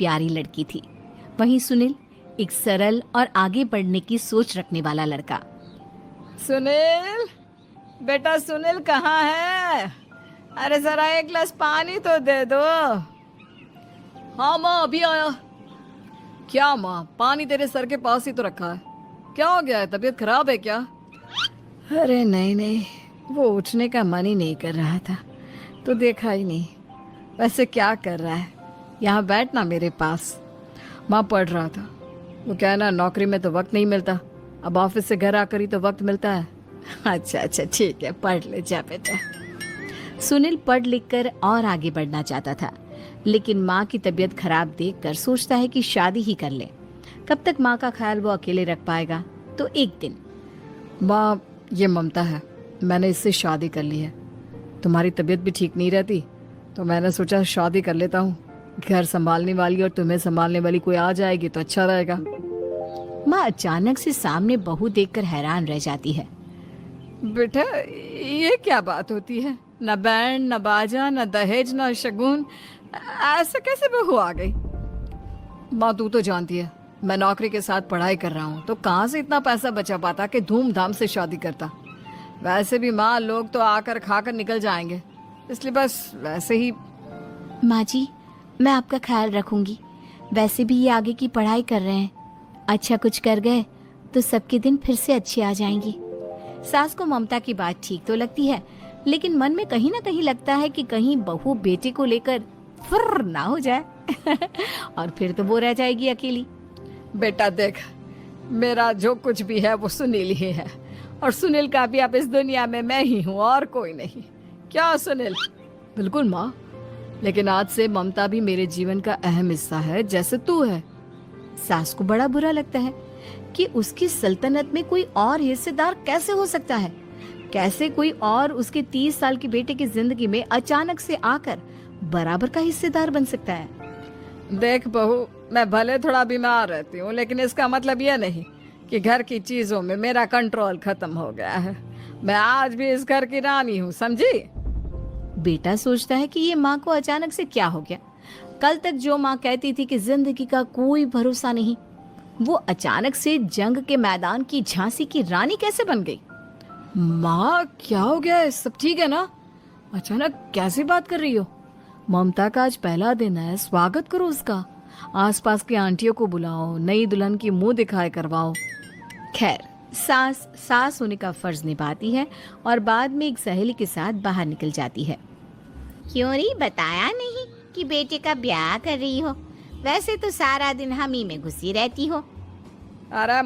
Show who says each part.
Speaker 1: प्यारी लड़की थी। वहीं सुनील एक सरल और आगे बढ़ने की सोच रखने वाला लड़का।
Speaker 2: सुनील, बेटा सुनील कहाँ है? अरे जरा एक गिलास पानी तो दे दो। हाँ माँ, अभी आया। क्या माँ, पानी तेरे सर के पास ही तो रखा है। क्या हो गया है, तबीयत खराब है क्या? अरे नहीं नहीं, वो उठने का मन ही नहीं कर रहा था तो देखा ही नहीं। वैसे क्या कर रहा है? यहाँ बैठना मेरे पास। माँ पढ़ रहा था। वो क्या है ना, नौकरी में तो वक्त नहीं मिलता, अब ऑफिस से घर आकर ही तो वक्त मिलता है। अच्छा अच्छा ठीक है, पढ़ ले जा बेटा।
Speaker 1: सुनील पढ़ लिख कर और आगे बढ़ना चाहता था, लेकिन माँ की तबीयत खराब देखकर सोचता है कि शादी ही कर ले। कब तक माँ का ख्याल वो अकेले रख पाएगा? तो एक दिन,
Speaker 2: माँ, ये ममता है, मैंने इससे शादी कर ली है। तुम्हारी तबीयत भी ठीक नहीं रहती तो मैंने सोचा शादी कर लेता हूँ। घर संभालने वाली और तुम्हें संभालने वाली कोई आ जाएगी तो अच्छा रहेगा।
Speaker 1: माँ अचानक से सामने बहू देखकर हैरान रह जाती है।
Speaker 2: बेटा, ये क्या बात होती है? न बैंड, न बाजा, न दहेज, न शगुन, ऐसे कैसे बहू आ गई? माँ तू तो जानती है, मैं नौकरी के साथ पढ़ाई कर रहा हूँ तो कहाँ से इतना पैसा बचा पाता कि धूमधाम से शादी करता। वैसे भी माँ, लोग तो आकर खाकर निकल जाएंगे, इसलिए बस वैसे ही।
Speaker 1: माँ जी, मैं आपका ख्याल रखूंगी। वैसे भी ये आगे की पढ़ाई कर रहे हैं, अच्छा कुछ कर गए तो सबके दिन फिर से अच्छे आ जाएंगी। सास को ममता की बात ठीक तो लगती है, लेकिन मन में कहीं ना कहीं लगता है कि कहीं बहू बेटे को लेकर फुर्र ना हो जाए और फिर तो वो रह जाएगी अकेली।
Speaker 2: बेटा देख, मेरा जो कुछ भी है वो सुनील ही है, और सुनील का भी अब इस दुनिया में मैं ही हूँ और कोई नहीं। क्या सुनील? बिल्कुल माँ, लेकिन आज से ममता भी मेरे जीवन का अहम हिस्सा है, जैसे तू है।
Speaker 1: सास को बड़ा बुरा लगता है कि उसकी सल्तनत में कोई और हिस्सेदार कैसे हो सकता है। कैसे कोई और उसके 30 साल के बेटे की जिंदगी में अचानक से आकर बराबर का हिस्सेदार बन सकता है।
Speaker 2: देख बहू, मैं भले थोड़ा बीमार रहती हूँ, लेकिन इसका मतलब यह नहीं कि घर की चीजों में मेरा कंट्रोल खत्म हो गया है। मैं आज भी इस घर की रानी हूँ, समझी?
Speaker 1: बेटा सोचता है कि ये माँ को अचानक से क्या हो गया। कल तक जो माँ कहती थी कि जिंदगी का कोई भरोसा नहीं, वो अचानक से जंग के मैदान की झांसी की रानी कैसे बन गई?
Speaker 2: माँ क्या हो गया है? सब ठीक है ना? अचानक कैसी बात कर रही हो? ममता का आज पहला दिन है, स्वागत करो उसका। आसपास की आंटियों को बुलाओ, नई दुल्हन की मुंह दिखाए करवाओ।
Speaker 1: खैर, सास सास होने का फर्ज निभाती है और बाद में एक सहेली के साथ बाहर निकल जाती है। क्यों नहीं बताया नहीं कि बेटे का ब्याह कर रही हो? वैसे तो सारा दिन हम ही में घुसी रहती हो।
Speaker 2: अरे